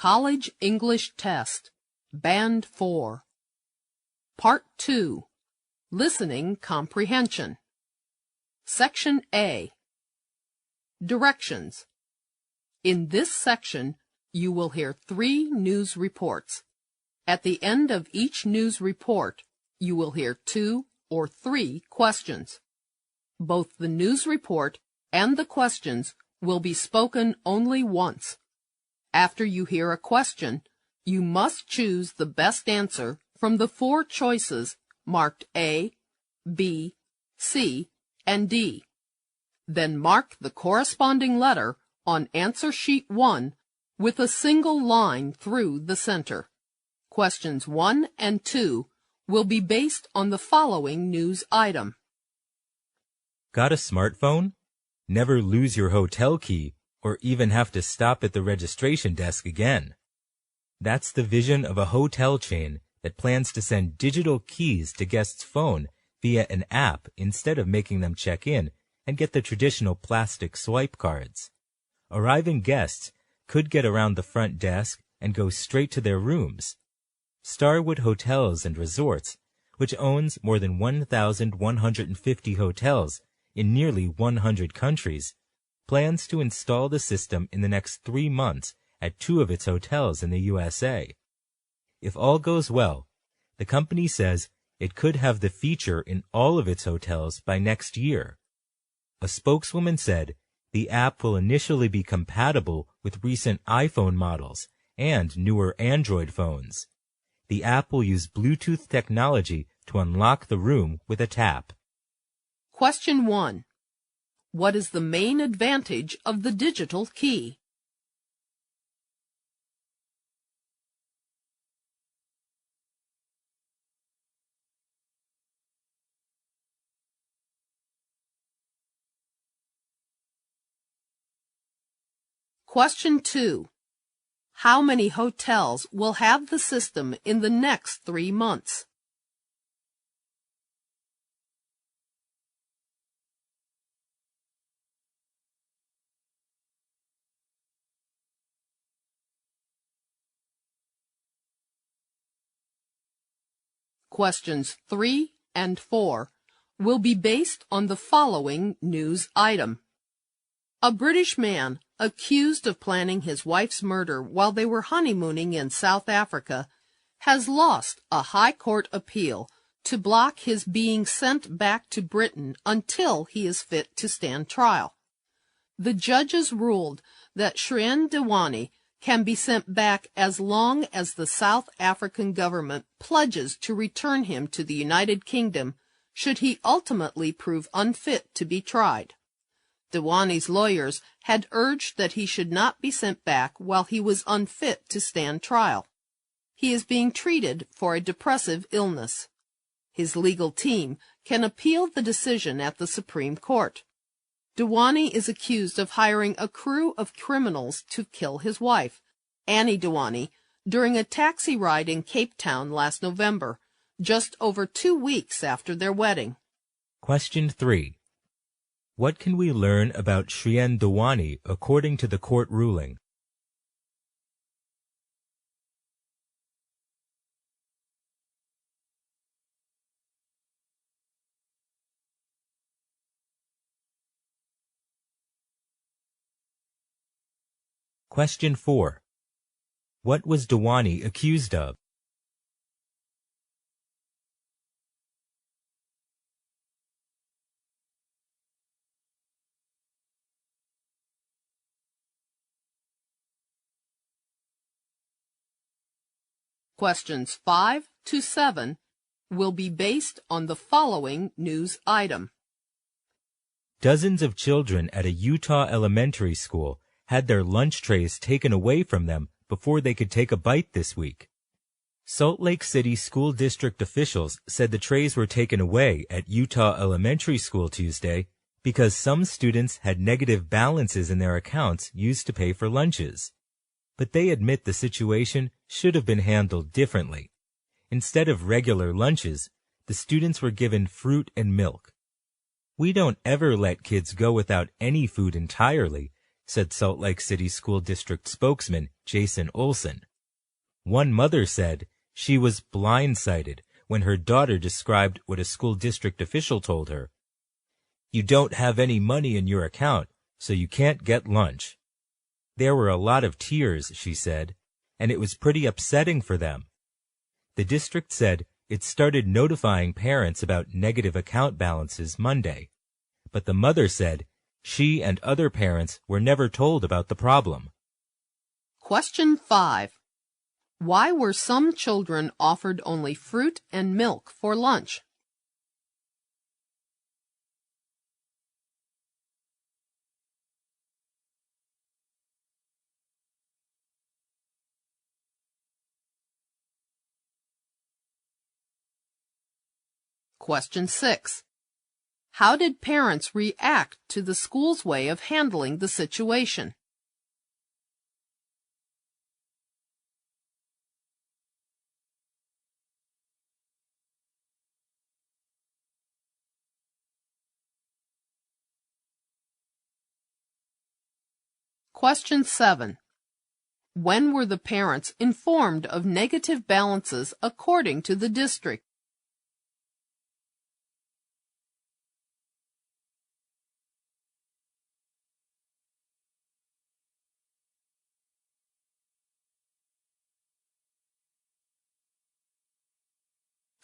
College English Test, Band 4. Part 2, Listening Comprehension. Section A. Directions. In this section, you will hear 3 news reports. At the end of each news report, you will hear 2 or 3 questions. Both the news report and the questions will be spoken only once. After you hear a question, you must choose the best answer from the 4 choices marked A, B, C, and D. Then mark the corresponding letter on answer sheet 1 with a single line through the center. Questions 1 and 2 will be based on the following news item. Got a smartphone? Never lose your hotel key or even have to stop at the registration desk again. That's the vision of a hotel chain that plans to send digital keys to guests' phone via an app instead of making them check in and get the traditional plastic swipe cards. Arriving guests could get around the front desk and go straight to their rooms. Starwood Hotels and Resorts, which owns more than 1,150 hotels in nearly 100 countries, plans to install the system in the next 3 months at 2 of its hotels in the USA. If all goes well, the company says it could have the feature in all of its hotels by next year. A spokeswoman said the app will initially be compatible with recent iPhone models and newer Android phones. The app will use Bluetooth technology to unlock the room with a tap. Question 1. What is the main advantage of the digital key? Question 2. How many hotels will have the system in the next 3 months? Questions 3 and 4 will be based on the following news item. A British man accused of planning his wife's murder while they were honeymooning in South Africa has lost a high court appeal to block his being sent back to Britain until he is fit to stand trial. The judges ruled that Shrien Dewani can be sent back as long as the South African government pledges to return him to the United Kingdom should he ultimately prove unfit to be tried. Dewani's lawyers had urged that he should not be sent back while he was unfit to stand trial. He is being treated for a depressive illness. His legal team can appeal the decision at the Supreme Court. Dewani is accused of hiring a crew of criminals to kill his wife, Annie Dewani, during a taxi ride in Cape Town last November, just over 2 weeks after their wedding. Question 3. What can we learn about Shrien Dewani according to the court ruling? Question 4. What was Dewani accused of? Questions 5 to 7 will be based on the following news item. Dozens of children at a Utah elementary school had their lunch trays taken away from them before they could take a bite this week. Salt Lake City school district officials said the trays were taken away at Utah Elementary School Tuesday because some students had negative balances in their accounts used to pay for lunches. But they admit the situation should have been handled differently. Instead of regular lunches, the students were given fruit and milk. We don't ever let kids go without any food entirely, said Salt Lake City School District spokesman Jason Olson. One mother said she was blindsided when her daughter described what a school district official told her. "You don't have any money in your account, so you can't get lunch." There were a lot of tears, she said, and it was pretty upsetting for them. The district said it started notifying parents about negative account balances Monday, but the mother said she and other parents were never told about the problem. Question 5. Why were some children offered only fruit and milk for lunch? Question 6. How did parents react to the school's way of handling the situation? Question 7. When were the parents informed of negative balances according to the district?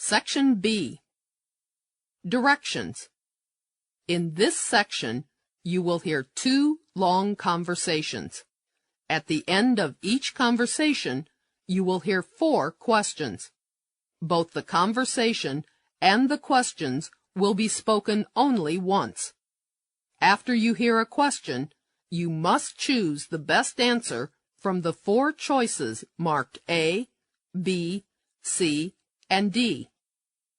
Section B. Directions. In this section, you will hear 2 long conversations. At the end of each conversation, you will hear 4 questions. Both the conversation and the questions will be spoken only once. After you hear a question, you must choose the best answer from the 4 choices marked A, B, C, and D.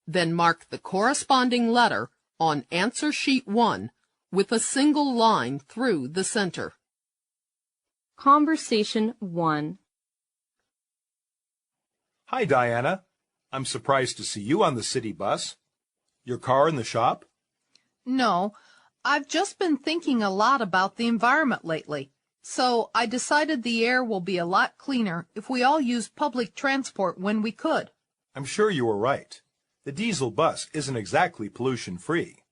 Then mark the corresponding letter on answer sheet 1 with a single line through the center. Conversation 1. Hi, Diana. I'm surprised to see you on the city bus. Your car in the shop? No, I've just been thinking a lot about the environment lately, so I decided the air will be a lot cleaner if we all use public transport when we could. I'm sure you were right. The diesel bus isn't exactly pollution-free.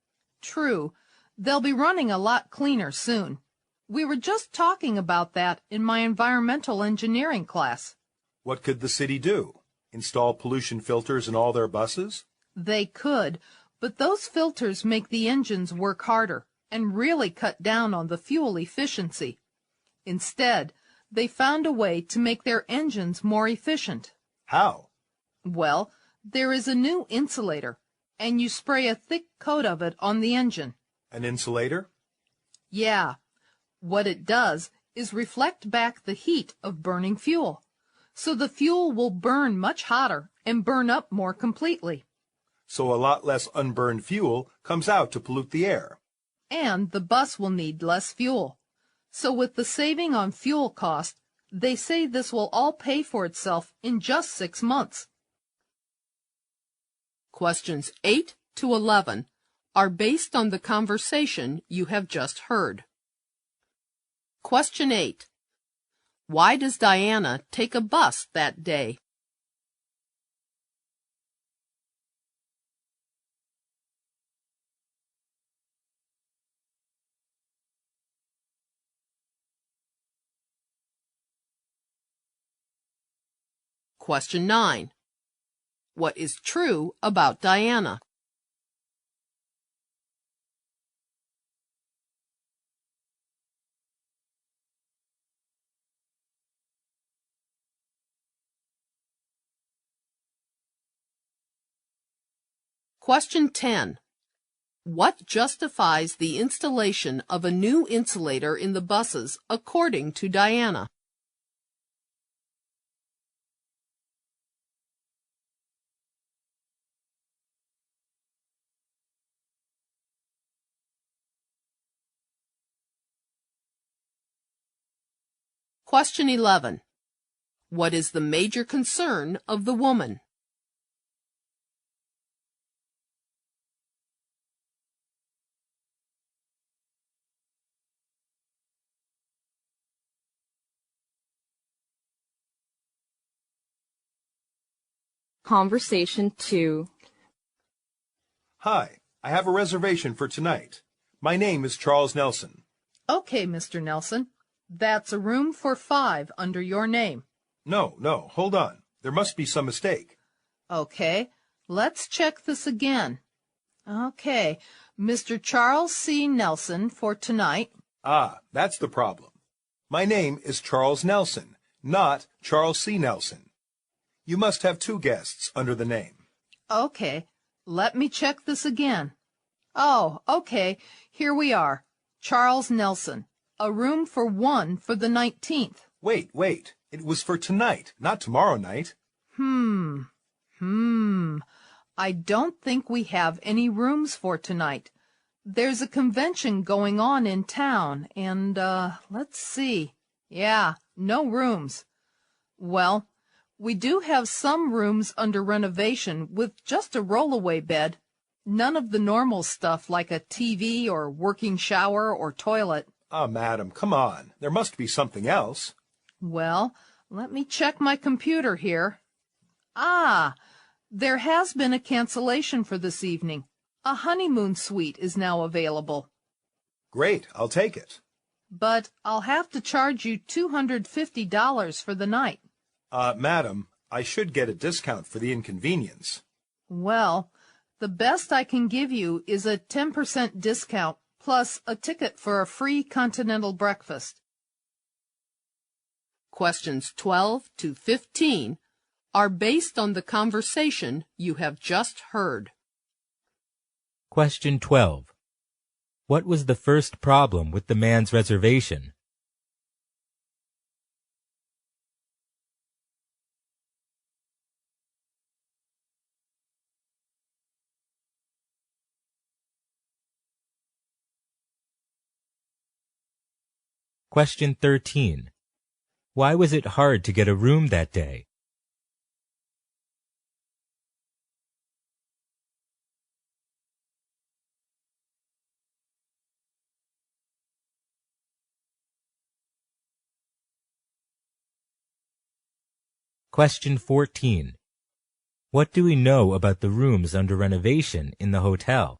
True, they'll be running a lot cleaner soon. We were just talking about that in my environmental engineering class. What could the city do? Install pollution filters in all their buses? They could, but those filters make the engines work harder and really cut down on the fuel efficiency. Instead, they found a way to make their engines more efficient. How? Well, there is a new insulator, and you spray a thick coat of it on the engine. An insulator? Yeah. What it does is reflect back the heat of burning fuel, so the fuel will burn much hotter and burn up more completely. So a lot less unburned fuel comes out to pollute the air. And the bus will need less fuel. So with the saving on fuel cost, they say this will all pay for itself in just 6 months. Questions 8 to 11 are based on the conversation you have just heard. Question 8. Why does Diana take a bus that day? Question 9. What is true about Diana? Question 10. What justifies the installation of a new insulator in the buses according to Diana? Question 11. What is the major concern of the woman? Conversation 2. Hi, I have a reservation for tonight. My name is Charles Nelson. Okay, Mr. Nelson. That's a room for 5 under your name. No, hold on. There must be some mistake. Okay, let's check this again. Okay, Mr. Charles C. Nelson for tonight. Ah, that's the problem. My name is Charles Nelson, not Charles C. Nelson. You must have 2 guests under the name. Okay, let me check this again. Oh, okay, here we are. Charles Nelson. A room for 1 for the 19th. Wait. It was for tonight, not tomorrow night. I don't think we have any rooms for tonight. There's a convention going on in town, and, let's see. Yeah, no rooms. Well, we do have some rooms under renovation with just a rollaway bed. None of the normal stuff like a TV or working shower or toilet. Ah, madam, come on. There must be something else. Well, let me check my computer here. Ah, there has been a cancellation for this evening. A honeymoon suite is now available. Great, I'll take it. But I'll have to charge you $250 for the night. Madam, I should get a discount for the inconvenience. Well, the best I can give you is a 10% discount plus a ticket for a free continental breakfast. Questions 12 to 15 are based on the conversation you have just heard. Question 12. What was the first problem with the man's reservation? Question 13. Why was it hard to get a room that day? Question 14. What do we know about the rooms under renovation in the hotel?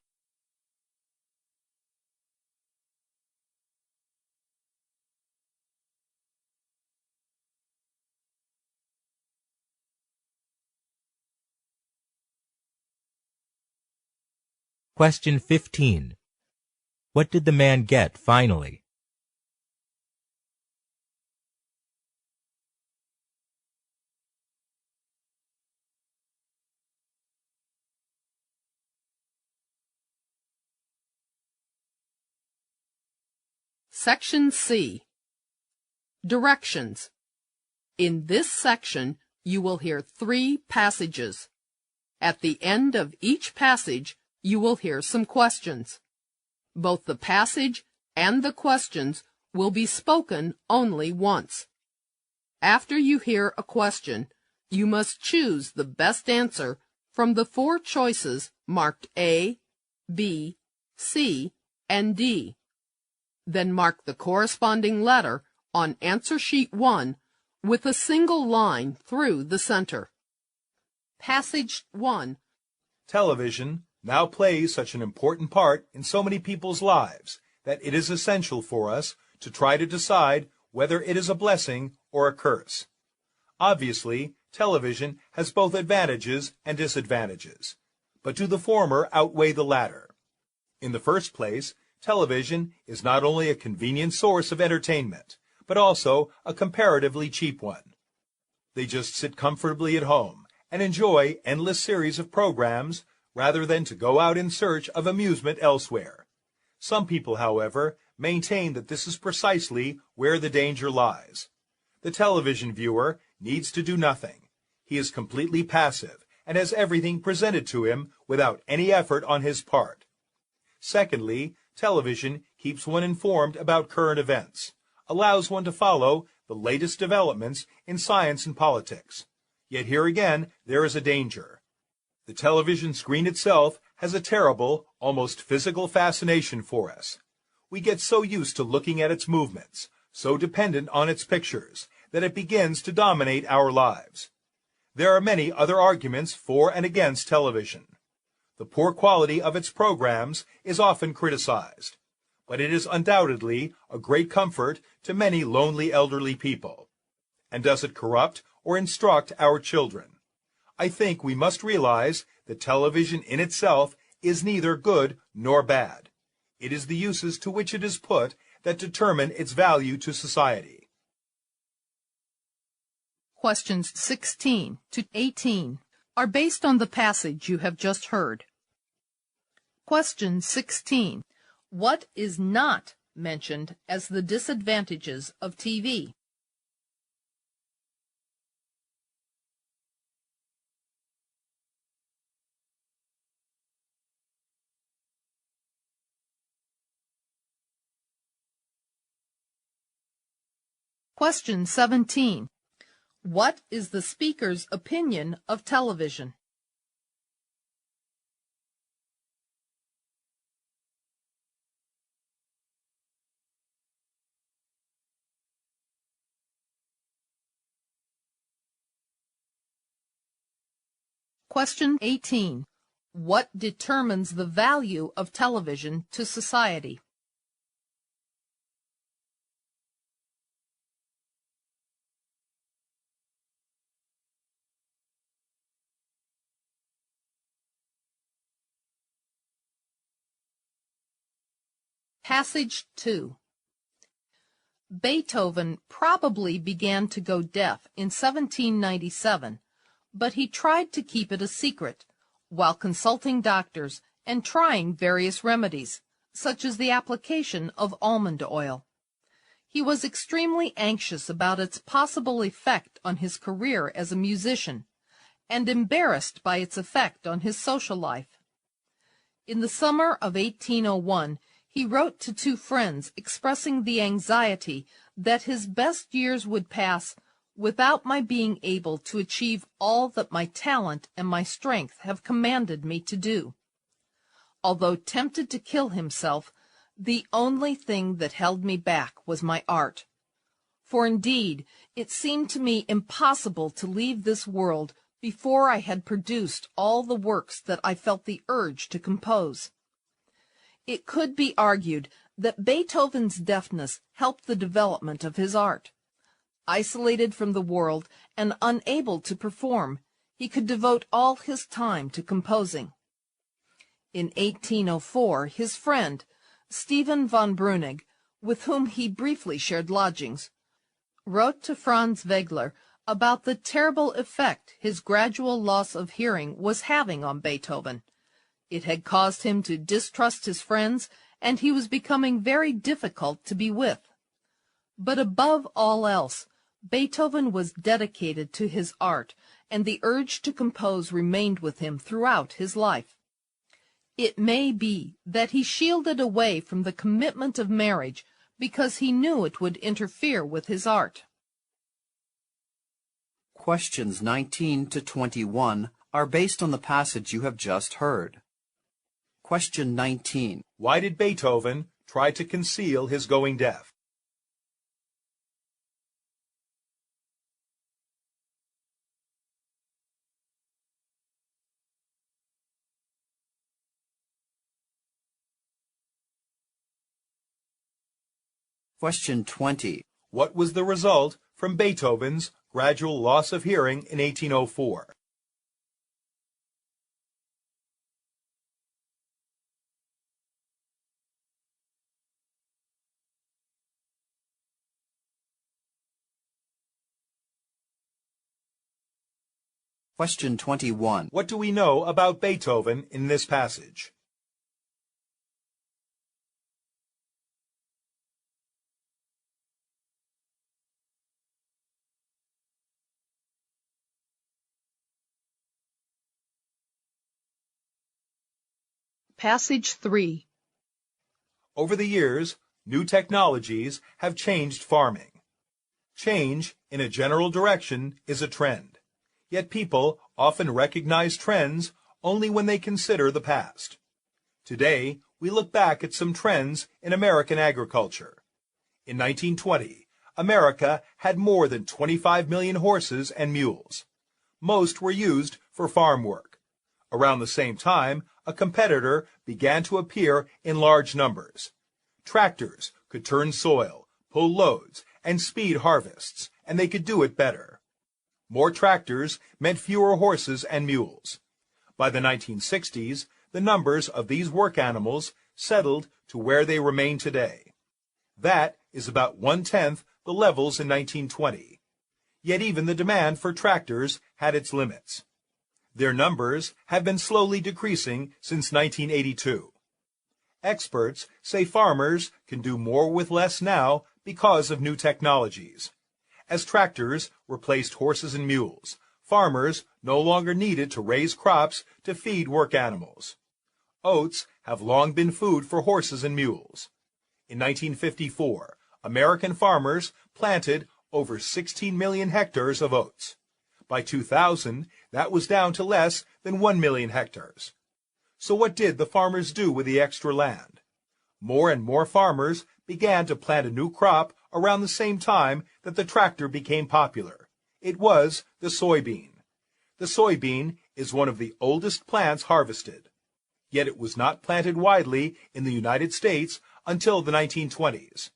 Question 15. What did the man get finally? Section C. Directions. In this section, you will hear 3 passages. At the end of each passage, you will hear some questions. Both the passage and the questions will be spoken only once. After you hear a question, you must choose the best answer from the 4 choices marked A, B, C, and D. Then mark the corresponding letter on answer sheet 1 with a single line through the center. Passage 1. Television now plays such an important part in so many people's lives that it is essential for us to try to decide whether it is a blessing or a curse. Obviously, television has both advantages and disadvantages, but do the former outweigh the latter? In the first place, television is not only a convenient source of entertainment, but also a comparatively cheap one. They just sit comfortably at home and enjoy endless series of programs rather than to go out in search of amusement elsewhere. Some people, however, maintain that this is precisely where the danger lies. The television viewer needs to do nothing. He is completely passive and has everything presented to him without any effort on his part. Secondly, television keeps one informed about current events, allows one to follow the latest developments in science and politics. Yet here again, there is a danger. The television screen itself has a terrible, almost physical fascination for us. We get so used to looking at its movements, so dependent on its pictures, that it begins to dominate our lives. There are many other arguments for and against television. The poor quality of its programs is often criticized, but it is undoubtedly a great comfort to many lonely elderly people. And does it corrupt or instruct our children? I think we must realize that television in itself is neither good nor bad. It is the uses to which it is put that determine its value to society. Questions 16 to 18 are based on the passage you have just heard. Question 16. What is not mentioned as the disadvantages of TV? Question 17. What is the speaker's opinion of television? Question 18. What determines the value of television to society? Passage 2. Beethoven probably began to go deaf in 1797, but he tried to keep it a secret, while consulting doctors and trying various remedies, such as the application of almond oil. He was extremely anxious about its possible effect on his career as a musician, and embarrassed by its effect on his social life. In the summer of 1801, he wrote to two friends expressing the anxiety that his best years would pass without my being able to achieve all that my talent and my strength have commanded me to do. Although tempted to kill himself, the only thing that held me back was my art. For indeed, it seemed to me impossible to leave this world before I had produced all the works that I felt the urge to compose. It could be argued that Beethoven's deafness helped the development of his art. Isolated from the world and unable to perform, he could devote all his time to composing. In 1804, his friend, Stephen von Breuning, with whom he briefly shared lodgings, wrote to Franz Wegler about the terrible effect his gradual loss of hearing was having on Beethoven. It had caused him to distrust his friends, and he was becoming very difficult to be with. But above all else, Beethoven was dedicated to his art, and the urge to compose remained with him throughout his life. It may be that he shielded away from the commitment of marriage because he knew it would interfere with his art. Questions 19 to 21 are based on the passage you have just heard. Question 19. Why did Beethoven try to conceal his going deaf? Question 20. What was the result from Beethoven's gradual loss of hearing in 1804? Question 21. What do we know about Beethoven in this passage? Passage 3. Over the years, new technologies have changed farming. Change in a general direction is a trend, yet people often recognize trends only when they consider the past. Today, we look back at some trends in American agriculture. In 1920, America had more than 25 million horses and mules. Most were used for farm work. Around the same time, a competitor began to appear in large numbers. Tractors could turn soil, pull loads, and speed harvests, and they could do it better. More tractors meant fewer horses and mules. By the 1960s, the numbers of these work animals settled to where they remain today. That is about 1/10 the levels in 1920. Yet even the demand for tractors had its limits. Their numbers have been slowly decreasing since 1982. Experts say farmers can do more with less now because of new technologies. As tractors replaced horses and mules, farmers no longer needed to raise crops to feed work animals. Oats have long been food for horses and mules. In 1954, American farmers planted over 16 million hectares of oats. By 2000, that was down to less than 1 million hectares. So what did the farmers do with the extra land? More and more farmers began to plant a new crop around the same time that the tractor became popular. It was the soybean. The soybean is one of the oldest plants harvested. Yet it was not planted widely in the United States until the 1920s.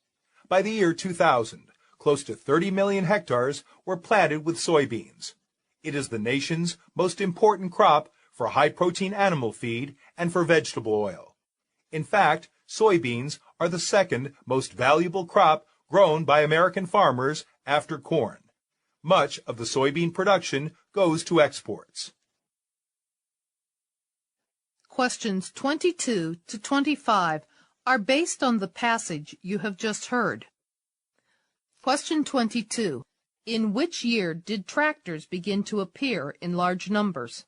By the year 2000, close to 30 million hectares were planted with soybeans. It is the nation's most important crop for high-protein animal feed and for vegetable oil. In fact, soybeans are the second most valuable crop grown by American farmers after corn. Much of the soybean production goes to exports. Questions 22 to 25 are based on the passage you have just heard. Question 22. In which year did tractors begin to appear in large numbers?